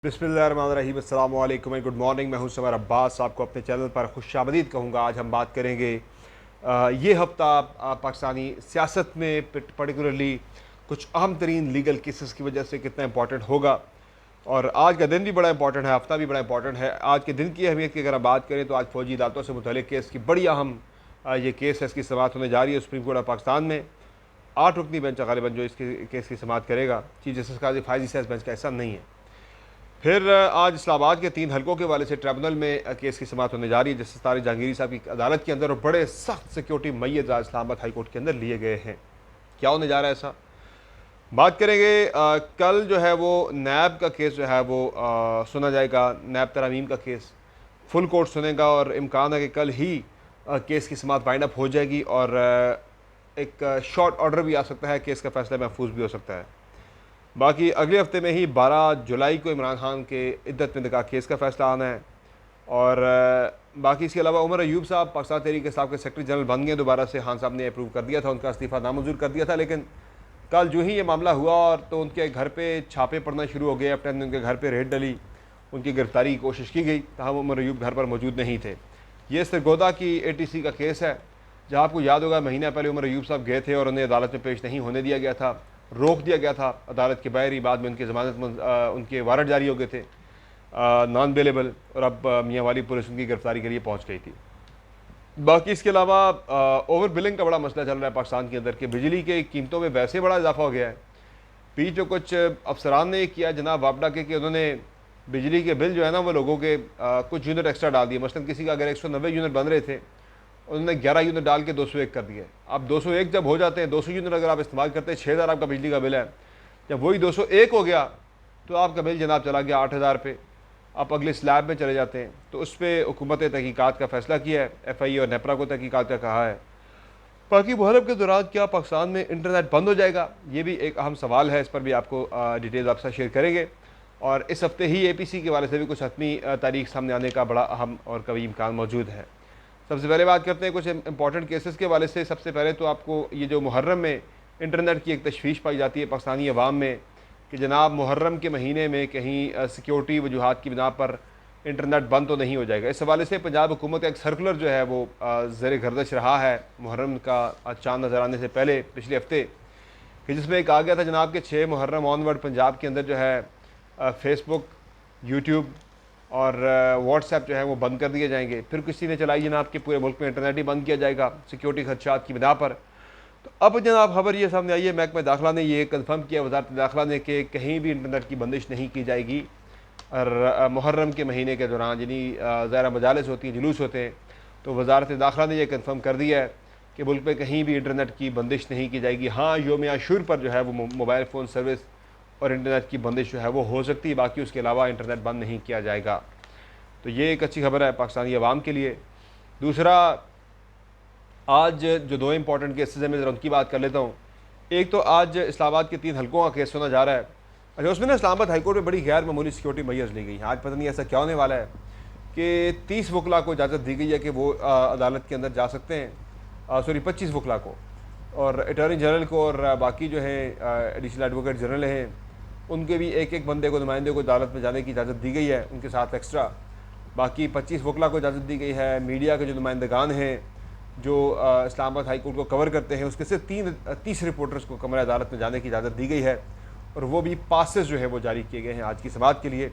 बिस्मिल्लाहिर्रहमानिर्रहीम, अस्सलाम वालेकुम एंड गुड मॉर्निंग। मैं हूं समर अब्बास, आपको अपने चैनल पर खुशामदीद कहूँगा। आज हम बात करेंगे ये हफ़्ता पाकिस्तानी सियासत में पर्टिकुलरली कुछ अहम तरीन लीगल केसेस की वजह से कितना इंपॉर्टेंट होगा। और आज का दिन भी बड़ा इंपॉर्टेंट है, हफ़्ता भी बड़ा इंपॉर्टेंट है। आज के दिन की अहमियत की अगर हम बात करें तो आज फ़ौजी अदालतों से मुतल्लिक़ केस की बड़ी अहम ये केस है, इसकी समाअत होने जा रही है सुप्रीम कोर्ट ऑफ पाकिस्तान में। 8 रुकनी बेंच गालिबन जो इसके केस की समाअत करेगा। चीफ जस्टिस काजी फायज़ ईसास बेंच का ऐसा नहीं है। फिर आज इस्लामाबाद के 3 हलकों के वाले से ट्रिब्यूनल में केस की समाअत होने जा रही है, जस्टिस तारिक जहांगीरी साहब की अदालत के अंदर। और बड़े सख्त सिक्योरिटी मैयत इस्लामाबाद हाई कोर्ट के अंदर लिए गए हैं। क्या होने जा रहा है ऐसा, बात करेंगे। कल जो है वो नैब का केस जो है वो सुना जाएगा। नैब तरामीम का केस फुल कोर्ट सुनेगा और इम्कान है कि कल ही केस की समाअत वाइंड अप हो जाएगी और एक शॉर्ट ऑर्डर भी आ सकता है, केस का फैसला महफूज भी हो सकता है। बाकी अगले हफ्ते में ही 12 जुलाई को इमरान खान के इद्दत में निकाह केस का फैसला आना है। और बाकी इसके अलावा उमर अयूब साहब पाकिस्तान तहरीक इंसाफ के सेक्रेटरी जनरल बन गए दोबारा से। खान साहब ने अप्रूव कर दिया था, उनका इस्तीफ़ा नामंजूर कर दिया था, लेकिन कल जो ही ये मामला हुआ और तो उनके घर पे छापे पड़ना शुरू हो गए। अपने उनके घर पर रेड डली, उनकी गिरफ्तारी की कोशिश की गई, तहाँ उमर अयूब घर पर मौजूद नहीं थे। ये सरगोदा की ATC का केस है, जहाँ आपको याद होगा महीना पहले उमर अयूब साहब गए थे और उन्हें अदालत में पेश नहीं होने दिया गया था, रोक दिया गया था अदालत के बाहर ही। बाद में उनकी ज़मानत उनके वारंट जारी हो गए थे नॉन बेलेबल, और अब मियाँ वाली पुलिस उनकी गिरफ्तारी के लिए पहुँच गई थी। बाकी इसके अलावा ओवर बिलिंग का बड़ा मसला चल रहा है पाकिस्तान के अंदर कि बिजली के कीमतों में वैसे बड़ा इजाफा हो गया है। बीच जो कुछ अफसरान ने किया जनाब वापडा के कि उन्होंने बिजली के बिल जो है ना वो लोगों के कुछ यूनिट एक्स्ट्रा डाल दिए। मसलन किसी का अगर 190 यूनिट बन रहे थे, उन्होंने 11 यूनिट डाल के 201 कर दिए। अब 201 जब हो जाते हैं, 200 यूनिट अगर आप इस्तेमाल करते हैं, 6000 आपका बिजली का बिल है। जब वही 201 हो गया तो आपका बिल जनाब चला गया 8000 पे। आप अगले स्लैब में चले जाते हैं। तो उस पर हुकूमत तहकीकात का फैसला किया है, FI और नेपरा को तहकीकात का कहा है। बाकी मुहर्रम के दौरान क्या पाकिस्तान में इंटरनेट बंद हो जाएगा, ये भी एक अहम सवाल है। इस पर भी आपको डिटेल्स आपसे शेयर करेंगे। और इस हफ्ते ही APC के वाले से भी कुछ हतमी तारीख सामने आने का बड़ा अहम और कभी इम्कान मौजूद है। सबसे पहले बात करते हैं कुछ इंपॉर्टेंट केसेस के वाले से। सबसे पहले तो आपको ये जो मुहर्रम में इंटरनेट की एक तशवीश पाई जाती है पाकिस्तानी अवाम में कि जनाब मुहर्रम के महीने में कहीं सिक्योरिटी वजूहात की बिना पर इंटरनेट बंद तो नहीं हो जाएगा। इस हवाले से पंजाब हुकूमत का एक सर्कुलर जो है वो ज़ेर गर्दश रहा है मुहर्रम का चाँद नज़र आने से पहले पिछले हफ्ते, कि जिसमें एक आ गया था जनाब के 6 मुहर्रम ऑनवर्ड पंजाब के अंदर जो है फेसबुक, यूट्यूब और व्हाट्सएप जो है वो बंद कर दिए जाएंगे। फिर किसी ने चलाई जनाब कि पूरे मुल्क में इंटरनेट ही बंद किया जाएगा सिक्योरिटी खदशात की बिना पर। तो अब जनाब खबर ये सामने आई है, महकमा दाखिला ने ये कंफर्म किया, वजारत दाखिला ने, कि कहीं भी इंटरनेट की बंदिश नहीं की जाएगी। और मुहर्रम के महीने के दौरान यानी ज़ाहिर मजालिस होती हैं, जुलूस होते हैं, तो वजारत दाखिला ने यह कंफर्म कर दिया है कि मुल्क में कहीं भी इंटरनेट की बंदिश नहीं की जाएगी। हाँ, योम आशूर पर जो है वो मोबाइल फ़ोन सर्विस और इंटरनेट की बंदिश जो है वो हो सकती है, बाकी उसके अलावा इंटरनेट बंद नहीं किया जाएगा। तो ये एक अच्छी खबर है पाकिस्तानी अवाम के लिए। दूसरा, आज जो 2 इंपॉर्टेंट केसेस हैं मैं ज़रा उनकी बात कर लेता हूँ। एक तो आज इस्लामाबाद के 3 हलकों का केस सुना जा रहा है। अच्छा, उसमें ना इस्लामाबाद हाईकोर्ट में बड़ी गैर मामूली सिक्योरिटी मैयर्स ली गई हैं। आज पता नहीं ऐसा क्या होने वाला है कि 30 वकला को इजाज़त दी गई है कि वो अदालत के अंदर जा सकते हैं। सॉरी, 25 वकला को, और अटॉर्नी जनरल को और बाकी जो है एडिशनल एडवोकेट जनरल हैं उनके भी एक एक बंदे को, नुमाइंदे को अदालत में जाने की इजाज़त दी गई है, उनके साथ एक्स्ट्रा। बाकी 25 वकला को इजाज़त दी गई है। मीडिया के जो नुमाइंदगान हैं जो इस्लामाबाद हाई कोर्ट को कवर करते हैं, उसके सिर्फ 30 रिपोर्टर्स को कमरा अदालत में जाने की इजाज़त दी गई है, और वो भी पासेस जो है वो जारी किए गए हैं आज की समाअत के लिए।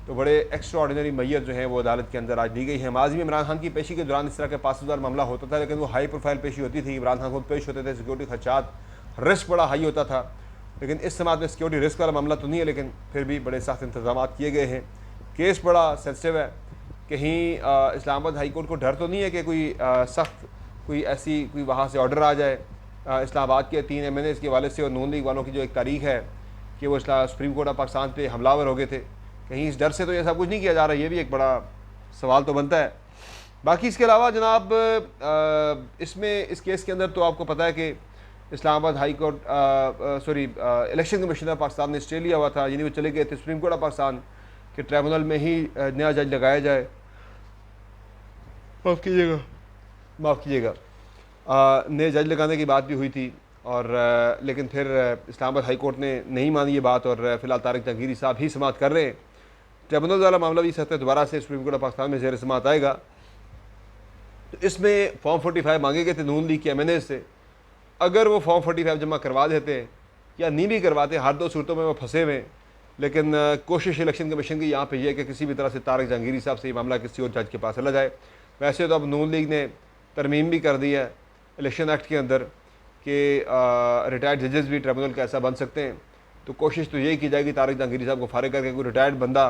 तो बड़े एक्स्ट्रा ऑर्डिनरी मैयर जो हैं वो अदालत के अंदर आज दी गई है। माजी में इमरान खान की पेशी के दौरान इस तरह के पासेस वाला मामला होता था, लेकिन वो हाई प्रोफाइल पेशी होती थी। इमरान खान खुद पेश होते थे, सिक्योरिटी खदशात, रिस्क बड़ा हाई होता था। लेकिन इस समाअत में सिक्योरिटी रिस्क वाला मामला तो नहीं है, लेकिन फिर भी बड़े सख्त इंतजाम किए गए हैं। केस बड़ा सेंसिटिव है। कहीं इस्लामाबाद हाई कोर्ट को डर तो नहीं है कि कोई सख्त कोई वहाँ से ऑर्डर आ जाए इस्लामाबाद के 3 MNAs के वाले से और नून लीग वालों की जो एक तारीख है कि वो सुप्रीम कोर्ट ऑफ पाकिस्तान पे हमलावर हो गए थे, कहीं इस डर से तो ये सब कुछ नहीं किया जा रहा। ये भी एक बड़ा सवाल तो बनता है। बाकी इसके अलावा जनाब इसमें इस केस के अंदर तो आपको पता है कि Islamabad high court election commissioner Pakistan ने स्टे लिया हुआ था, यानी वो चले गए थे सुप्रीम कोर्ट ऑफ पाकिस्तान के ट्रिब्यूनल में ही नया जज लगाया जाए। माफ़ कीजिएगा नए जज लगाने की बात भी हुई थी, और लेकिन फिर इस्लामाबाद हाई कोर्ट ने नहीं मानी ये बात, और फ़िलहाल तारिक जहांगीरी साहब ही समाअत कर रहे हैं। ट्रिब्यूनल वाला मामला भी सत्य दोबारा से सुप्रीम कोर्ट ऑफ पाकिस्तान में ज़ेर समाअत आएगा। तो इसमें फॉर्म 45 मांगे गए थे नून लीग के MNA से। अगर वो फॉर्म 45 जमा करवा देते या नहीं भी करवाते, हर दो सूरतों में वो फंसे हुए हैं। लेकिन कोशिश इलेक्शन कमीशन की यहाँ पे ये है कि किसी भी तरह से तारिक जहांगीरी साहब से ये मामला किसी और जज के पास चला जाए। वैसे तो अब नून लीग ने तरमीम भी कर दी है इलेक्शन एक्ट के अंदर कि रिटायर्ड जजेस भी ट्रिब्यूनल का ऐसा बन सकते हैं। तो कोशिश तो यही की जाएगी तारिक जहांगीरी साहब को फारिग करके कोई रिटायर्ड बंदा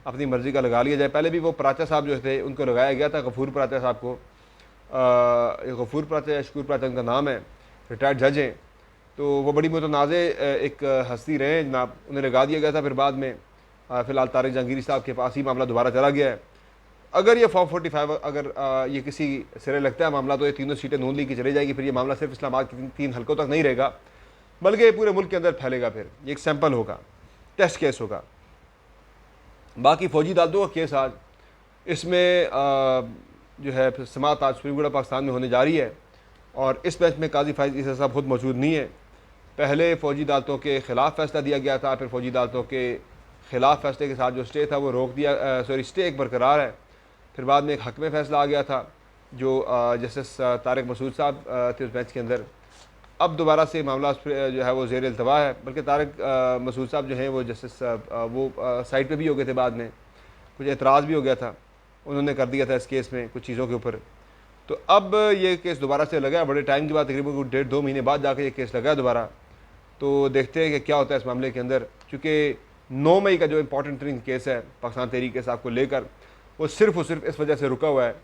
अपनी मर्ज़ी का लगा लिया जाए। पहले भी वो पराचा साहब जो थे उनको लगाया गया था, गफूर पराचा साहब को। गफूर पराचा या शकूर पराचा उनका नाम है, रिटायर्ड जज हैं। तो वो बड़ी मुतनाज़ एक हस्ती रहे हैं जनाब, उन्हें लगा दिया गया था। फिर बाद में फ़िलहाल तारिक जहांगीरी साहब के पास ही मामला दोबारा चला गया है। अगर ये फॉर्म 45 अगर ये किसी सिरे लगता है मामला, तो ये तीनों सीटें नून लीग की चली जाएगी। फिर ये मामला सिर्फ इस्लामाबाद के 3 हल्कों तक नहीं रहेगा, बल्कि ये पूरे मुल्क के अंदर फैलेगा। फिर ये एक सैंपल होगा, टेस्ट केस होगा। बाकी फ़ौजी अदालतों का केस आज, इसमें जो है समाअत आज सुप्रीम कोर्ट ऑफ पाकिस्तान में होने जा रही है। और इस बेंच में काजी फाइज ईसा साहब खुद मौजूद नहीं है। पहले फ़ौजी अदालतों के ख़िलाफ़ फैसला दिया गया था, फिर फ़ौजी अदालतों के ख़िलाफ़ फैसले के साथ जो स्टे था वो रोक दिया, स्टे एक बरकरार है। फिर बाद में एक हक में फ़ैसला आ गया था जो जस्टिस तारिक मसूद साहब थे उस बेंच के अंदर। अब दोबारा से मामला जो है वो ज़ेर इल्तवा है, बल्कि तारिक मसूद साहब जो हैं वो जस्टिस वो साइड पे भी हो गए थे, बाद में कुछ एतराज़ भी हो गया था, उन्होंने कर दिया था इस केस में कुछ चीज़ों के ऊपर। तो अब ये केस दोबारा से लगा, बड़े टाइम के बाद, तकरीबन 1.5-2 महीने बाद जाके ये केस लगा दोबारा। तो देखते हैं कि क्या होता है इस मामले के अंदर, क्योंकि 9 मई का जो इंपॉर्टेंट तरीन केस है पाकिस्तान तहरीक इंसाफ को लेकर, वो सिर्फ और सिर्फ इस वजह से रुका हुआ है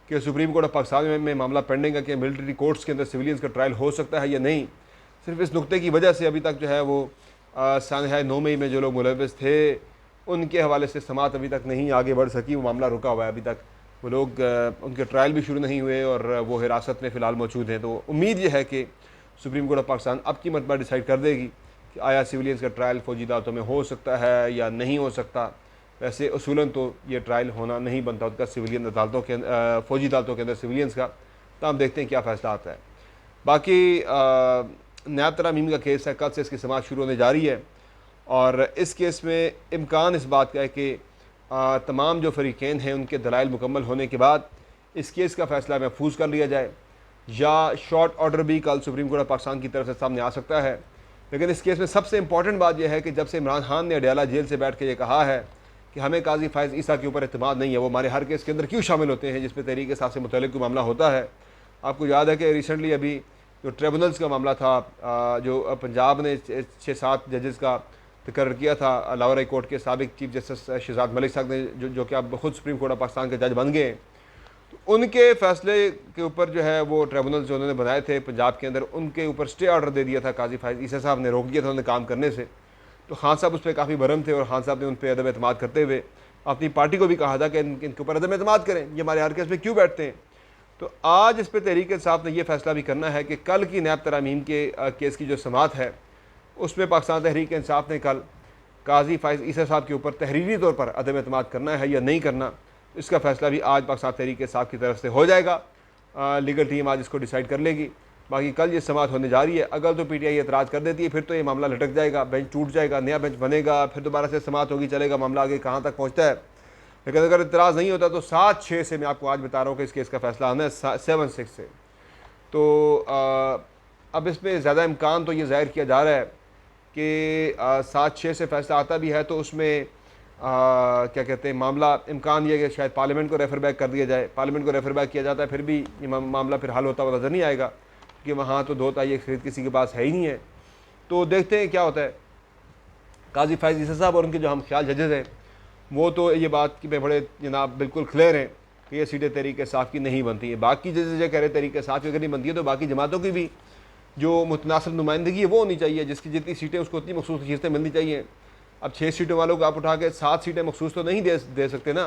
कि सुप्रीम कोर्ट ऑफ पाकिस्तान में मामला पेंडिंग है कि मिलिट्री कोर्ट्स के अंदर सिविलियंस का ट्रायल हो सकता है या नहीं। सिर्फ इस नुक्ते की वजह से अभी तक जो है वो सानहा 9 मई में जो लोग मुलव्वस थे उनके हवाले से समाअत अभी तक नहीं आगे बढ़ सकी। वो मामला रुका हुआ है अभी तक, वो लोग उनके ट्रायल भी शुरू नहीं हुए और वो हिरासत में फ़िलहाल मौजूद हैं। तो उम्मीद यह है कि सुप्रीम कोर्ट ऑफ पाकिस्तान अब की मरतबा डिसाइड कर देगी कि आया सिविलियंस का ट्रायल फ़ौजी अदालतों में हो सकता है या नहीं हो सकता। वैसे उसूलन तो ये ट्रायल होना नहीं बनता उसका सिविलियन अदालतों के फ़ौजी अदालतों के अंदर सिविलियंस का। तो हम देखते हैं क्या फ़ैसला आता है। बाकी नायब तरामीम का केस है, कल से इसकी समाअत शुरू होने जा रही है और इस केस में इम्कान इस बात का है कि तमाम जो फरीक़ैन हैं उनके दलाइल मुकम्मल होने के बाद इस केस का फ़ैसला महफूज कर लिया जाए, या शॉर्ट ऑर्डर भी कल सुप्रीम कोर्ट ऑफ पाकिस्तान की तरफ से सामने आ सकता है। लेकिन इस केस में सबसे इंपॉर्टेंट बात यह है कि जब से इमरान खान ने अडयाला जेल से बैठ के ये कहा है कि हमें काजी फायज़ ईसा के ऊपर एतमाद नहीं है, वो हमारे हर केस के अंदर क्यों शामिल होते हैं जिसमें तहरीक इंसाफ से मुतल्लिक़ कोई मामला होता है। आपको याद है कि रिसेंटली अभी जो ट्रिब्यूनल्स का मामला था, जो पंजाब ने 6-7 जजेस का तकर्र किया था, लाहौर हाई कोर्ट के साबिक चीफ जस्टिस शहजाद मलिक साहब ने जो कि अब खुद सुप्रीम कोर्ट ऑफ पाकिस्तान के जज बन गए, तो उनके फ़ैसले के ऊपर जो है वो ट्रिब्यूनल जो उन्होंने बनाए थे पंजाब के अंदर, उनके ऊपर स्टे ऑर्डर दे दिया था काजी फायज़ ईसा साहब ने, रोक दिया था उन्हें काम करने से। तो खान साहब उस पर काफ़ी बरम थे और खान साहब ने उन पर अदम एतमाद करते हुए अपनी पार्टी को भी कहा था कि इनके ऊपर अदम एतमाद करें, ये हमारे हर केस में क्यों बैठते हैं। तो आज इस पर तहरीक इंसाफ ने यह फ़ैसला भी करना है कि कल की नायब तरामीम के केस की जो समाअत है उसमें पाकिस्तान तहरीक इंसाफ ने कल काजी फायज़ ईसा साहब के ऊपर तहरीरी तौर पर अदम एतमाद करना है या नहीं करना। इसका फ़ैसला भी आज पाकिस्तान तहरीक इंसाफ की तरफ से हो जाएगा। लीगल टीम आज इसको डिसाइड कर लेगी। बाकी कल ये समाअत होने जा रही है। अगर तो PTI एतराज़ कर देती है फिर तो ये मामला लटक जाएगा, बेंच टूट जाएगा, नया बेंच बनेगा, फिर दोबारा से समाअत होगी, चलेगा मामला आगे कहाँ तक पहुँचता है। लेकिन अगर इतराज़ नहीं होता तो 7-6 से मैं आपको आज बता रहा हूँ कि इस केस का फ़ैसला आना है 7-6 से। तो अब इसमें ज़्यादा इम्कान तो ये ज़ाहिर किया जा रहा है कि 7-6 से फ़ैसला आता भी है तो उसमें क्या कहते हैं, मामला इम्कान ये है कि शायद पार्लियामेंट को रेफ़र बैक कर दिया जाए। पार्लियामेंट को रेफ़र बैक किया जाता है फिर भी ये मामला फिर हल होता हुआ नज़र नहीं आएगा कि वहाँ तो 2 तारीख खरीद किसी के पास है ही नहीं है। तो देखते हैं क्या होता है। काजी फायज़ ईसा साहब और उनके जो हम ख्याल जजेज़ हैं वो तो ये बात कि बड़े जनाब बिल्कुल क्लियर हैं कि ये सीटें तहरीक इंसाफ की नहीं बनती है। बाकी जजेज़ जो कह रहे तहरीक इंसाफ की अगर नहीं बनती है तो बाकी जमातों की भी जो मुतनासिब नुमाइंदगी है वो होनी चाहिए, जिसकी जितनी सीटें उसको उतनी मखसूस नशीस्तें मिलनी चाहिए। अब 6 सीटों वालों को आप उठा के 7 सीटें मखसूस तो नहीं दे सकते ना।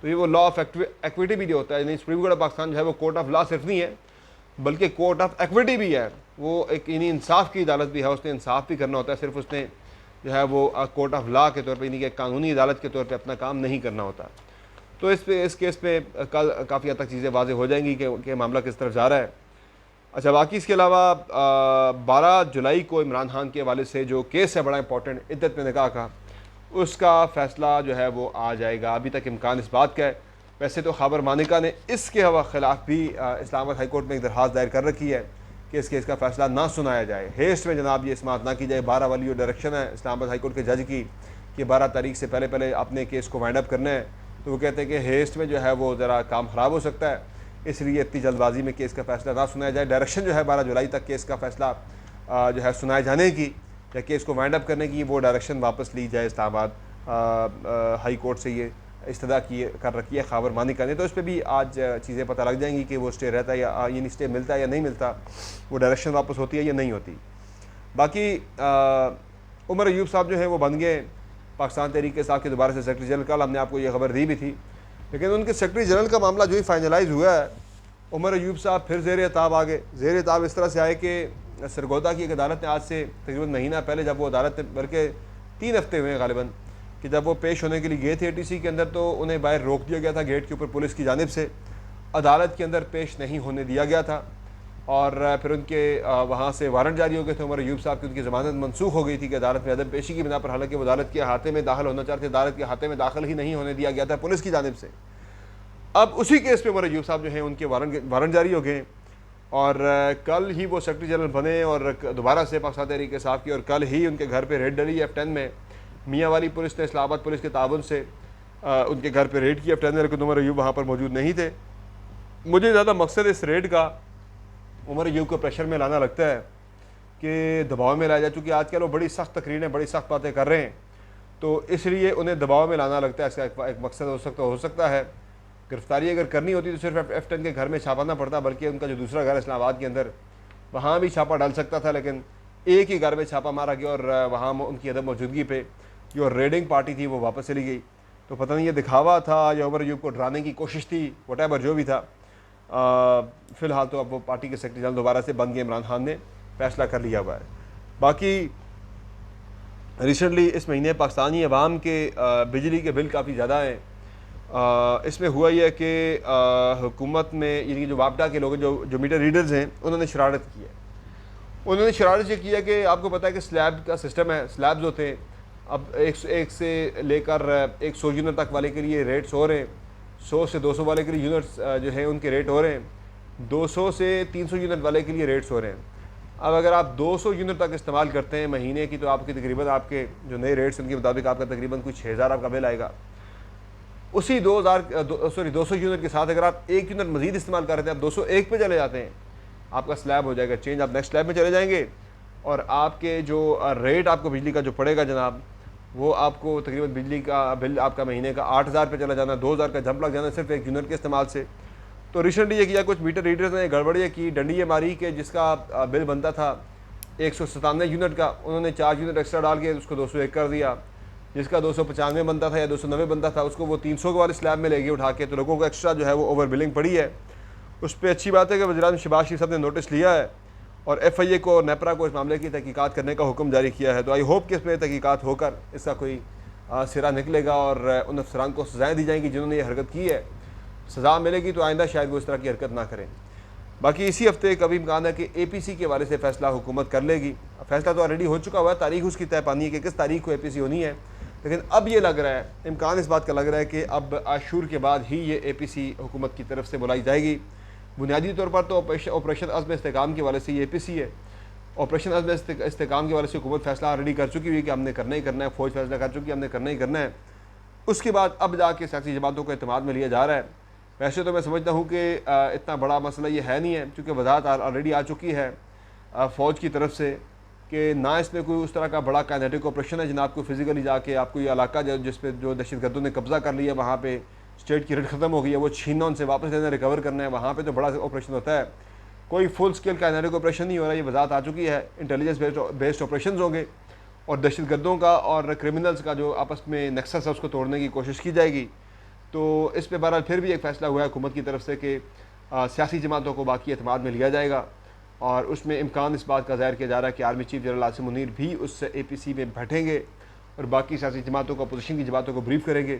तो ये वो लॉ ऑफ एक्विटी भी होता है, यानी सुप्रीम कोर्ट ऑफ पाकिस्तान जो है वो कोर्ट ऑफ लॉ सिर्फ नहीं है बल्कि कोर्ट ऑफ एक्विटी भी है। वो एक यानी इंसाफ की अदालत भी है, उसने इंसाफ भी करना होता है, सिर्फ उसने जो है वो कोर्ट ऑफ लॉ के तौर पर यानी कि कानूनी अदालत के तौर पर अपना काम नहीं करना होता। तो इस केस में कल काफ़ी हद तक चीज़ें वाज़ेह हो जाएंगी कि मामला किस तरफ जा रहा है। अच्छा, बाकी इसके अलावा 12 जुलाई को इमरान खान के हवाले से जो केस है बड़ा इंपॉर्टेंट, इद्दत में निकाह का, उसका फ़ैसला जो है वो आ जाएगा। अभी तक इम्कान इस बात का है। वैसे तो खबर मानिका ने इसके ख़िलाफ़ भी इस्लामाबाद हाई कोर्ट में एक दरख्वास्त दायर कर रखी है कि इस केस का फ़ैसला ना सुनाया जाए, हेस्ट में जनाब ये समाअत ना की जाए। 12 वाली जो डायरेक्शन है इस्लामाबाद हाई कोर्ट के जज की कि 12 तारीख से पहले पहले अपने केस को वाइंड अप करना है, तो वो कहते हैं कि हेस्ट में जो है वो ज़रा काम ख़राब हो सकता है, इसलिए इतनी जल्दबाजी में केस का फ़ैसला ना सुनाया जाए। डायरेक्शन जो है 12 जुलाई तक केस का फ़ैसला जो है सुनाए जाने की या केस को वाइंड अप करने की, वो डायरेक्शन वापस ली जाए। इस्लामाबाद हाई कोर्ट से ये इस्तदा की कर रखी है खबर मानिका ने, तो इस पर भी आज चीज़ें पता लग जाएंगी कि वो स्टे रहता है या यानी स्टे मिलता है या नहीं मिलता, वो डायरेक्शन वापस होती है या नहीं होती। बाकी उमर अयूब साहब जो है वो बन गए पाकिस्तान तहरीक इंसाफ के दोबारा से सेक्रेटरी जनरल। कल हमने आपको ये खबर दी भी थी, लेकिन उनके सेक्रेटरी जनरल का मामला जो ही फाइनलाइज हुआ है, उमर अयूब साहब फिर ज़ेर एताब आ गए। ज़ेर एताब इस तरह से आए कि सरगोदा की एक अदालत ने आज से तकरीबन महीना पहले, जब वो अदालत बल्कि 3 हफ्ते हुए हैं गालिबन, कि जब वो पेश होने के लिए गए थे एटीसी के अंदर, तो उन्हें बाहर रोक दिया गया था गेट के ऊपर पुलिस की जानिब से, अदालत के अंदर पेश नहीं होने दिया गया था। और फिर उनके वहाँ से वारंट जारी हो गए थे उमर अयूब साहब की, उनकी ज़मानत मनसूख हो गई थी कि अदालत में अदम पेशी की बिना पर, हालांकि वो अदालत के अहाते में दाखिल होना चाहते, अदालत के अहाते में दाखिल ही नहीं होने दिया गया था पुलिस की जानिब से। अब उसी केस पे उमर अयूब साहब जो हैं उनके वारंट जारी हो गए, और कल ही वो सेक्रेटरी जनरल बने और दोबारा से पाकिस्तान तहरीक इंसाफ की, और कल ही उनके घर पर रेड डली F10 में। मियाँ वाली पुलिस ने इस्लामाबाद पुलिस के ताबन से उनके घर पर रेड की F10 में, लेकिन उमर अयूब वहाँ पर मौजूद नहीं थे। मुझे ज़्यादा मकसद इस रेड का उमर अयूब को प्रेशर में लाना लगता है कि दबाव में लाया जाए, चूँकि आजकल वो बड़ी सख्त तकरीरें, बड़ी सख्त बातें कर रहे हैं, तो इसलिए उन्हें दबाव में लाना लगता है। इसका एक मकसद हो सकता है। गिरफ्तारी अगर करनी होती तो सिर्फ F10 के घर में छापा ना पड़ता, बल्कि उनका जो दूसरा घर है इस्लामाबाद के अंदर, वहाँ भी छापा डाल सकता था, लेकिन एक ही घर में छापा मारा गया और वहाँ उनकी अदम मौजूदगी पे जो रेडिंग पार्टी थी वो वापस चली गई। तो पता नहीं ये दिखावा था या उमर अयूब को डराने की कोशिश थी, व्हाटएवर जो भी था। फ़िलहाल तो अब वो पार्टी के सेक्रेटरी जनरल दोबारा से बन गए, इमरान खान ने फैसला कर लिया हुआ है। बाकी रिसेंटली इस महीने पाकिस्तानी अवाम के बिजली के बिल काफ़ी ज़्यादा हैं। इसमें हुआ यह कि हुकूमत में यानी जो वापडा के लोग जो मीटर रीडर्स हैं, उन्होंने शरारत की है। उन्होंने शरारत ये किया कि आपको पता है कि स्लैब का सिस्टम है, स्लैब्स होते हैं। अब एक से लेकर 100 यूनिट तक वाले के लिए रेट्स हो रहे हैं, 100 से 200 वाले के लिए यूनिट्स जो है उनके रेट हो रहे हैं, 200 से 300 यूनिट वाले के लिए रेट्स हो रहे हैं। अब अगर आप 200 यूनिट तक इस्तेमाल करते हैं महीने की, तो आपकी तकरीबन आपके जो नए रेट्स उनके मुताबिक आपका तकरीबन कुछ 6000 आपका बिल आएगा। उसी 200 यूनिट के साथ अगर आप 1 यूनिट मजीद इस्तेमाल कर रहे थे, आप 201 पे चले जाते हैं, आपका स्लैब हो जाएगा चेंज, आप नेक्स्ट स्लैब में चले जाएंगे, और आपके जो रेट आपको बिजली का जो पड़ेगा जनाब, वो आपको तकरीबन बिजली का बिल आपका महीने का 8000 पे चला जाना, 2000 का जंप लग जाना सिर्फ 1 यूनिट के इस्तेमाल से। तो रिसेंटली ये किया कुछ मीटर रीडर्स ने गड़बड़ी की, डंडी मारी के जिसका बिल बनता था 197 यूनिट का, उन्होंने 4 यूनिट एक्स्ट्रा डाल के उसको 201 कर दिया। जिसका 295 बनता था या 290 बनता था, उसको वो 300 वाले स्लैब में ले गए उठा के। तो लोगों को एक्स्ट्रा जो है वो ओवर बिलिंग पड़ी है। उस पर अच्छी बात है कि वज़ीर-ए-आज़म शहबाज शरीफ साहब ने नोटिस लिया है और FIA को और नेपरा को इस मामले की तहकीकात करने का हुक्म जारी किया है। तो आई होप कि इस पर तहकीकात होकर इसका कोई सिरा निकलेगा और उन अफसरान को सज़ाएँ दी जाएंगी जिन्होंने ये हरकत की है, सज़ा मिलेगी तो आइंदा शायद वो इस तरह की हरकत ना करें। बाकी इसी हफ्ते कभी इम्कान है कि APC के वाले से फ़ैसला हुकूमत कर लेगी। फ़ैसला तो ऑलरेडी हो चुका हुआ है, तारीख उसकी तय पानी है कि किस तारीख को APC होनी है, लेकिन अब ये लग रहा है, इम्कान इस बात का लग रहा है कि अब आशूर के बाद ही ये APC हुकूमत की तरफ से बुलाई जाएगी। बुनियादी तौर पर तो ऑपरेशन अज़्म इस्तेकाम के वाले से ये APC है। ऑपरेशन अज़्म इस्तेकाम के वाले से हुकूमत फ़ैसला ऑलरेडी कर चुकी हुई कि हमने करना ही करना है, फ़ौज फैसला कर चुकी है हमने करना ही करना है। उसके बाद अब जाके सियासी जमातों को एतमाद में लिया जा रहा है। वैसे तो मैं समझता हूँ कि इतना बड़ा मसला ये है नहीं है, क्योंकि वजाहत ऑलरेडी आ चुकी है फ़ौज की तरफ से कि ना इसमें कोई उस तरह का बड़ा काइनेटिक ऑपरेशन है जनाब को फिज़िकली जाके आपको ये इलाका जिस पे जो दहशतगर्दों ने कब्ज़ा कर लिया, वहाँ पे स्टेट की रेड ख़त्म हो गई है, वो छीनना उनसे वापस लेना, रिकवर करना है, वहाँ पे तो बड़ा ऑपरेशन होता है। कोई फुल स्केल काइनेटिक ऑपरेशन नहीं हो रहा, ये वजाहत आ चुकी है। इंटेलिजेंस बेस्ड ऑपरेशन होंगे और दहशतगर्दों का और क्रिमिनल्स का जो आपस में नेक्सस है उसको तोड़ने की कोशिश की जाएगी। तो इस पर बहरहाल फिर भी एक फ़ैसला हुआ है हुकूमत की तरफ से कि सियासी जमातों को बाकी एतमाद में लिया जाएगा, और उसमें इम्कान इस बात का ज़ाहिर किया जा रहा है कि army chief general Asim Munir भी उस APC में बैठेंगे और बाकी सियासी जमातों को, अपोजिशन की जमातों को ब्रीफ करेंगे।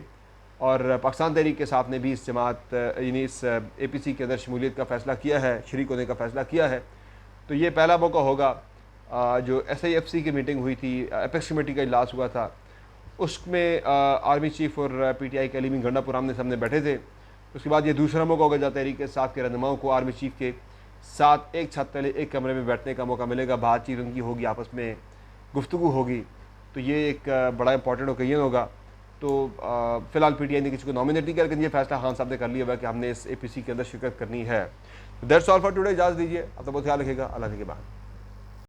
और पाकिस्तान तहरीक इंसाफ ने भी इस जमात यानी इस APC के अंदर शमूलियत का फ़ैसला किया है, शरीक होने का फ़ैसला किया है। तो ये पहला मौका होगा। जो SIFC की मीटिंग हुई थी, एपेक्स कमेटी का इजलास हुआ था, उसमें आर्मी चीफ और पीटीआई के अली गंडापुर आमने सामने बैठे थे। उसके बाद ये दूसरा मौका होगा जब तहरीक इंसाफ के रहनुमाओं को आर्मी चीफ के साथ एक छत तले एक कमरे में बैठने का मौका मिलेगा, बातचीत उनकी होगी, आपस में गुफ्तगू होगी। तो ये एक बड़ा इंपॉर्टेंट ओकेजन होगा। तो फ़िलहाल पीटीआई ने किसी को नॉमिनेट नहीं किया, लेकिन ये फैसला खान साहब ने कर लिया हुआ कि हमने इस एपीसी के अंदर शिरकत करनी है। That's all for today. इजाज़त दीजिए, अब तो बहुत ख्याल रखिएगा। अल्लाह के बाद।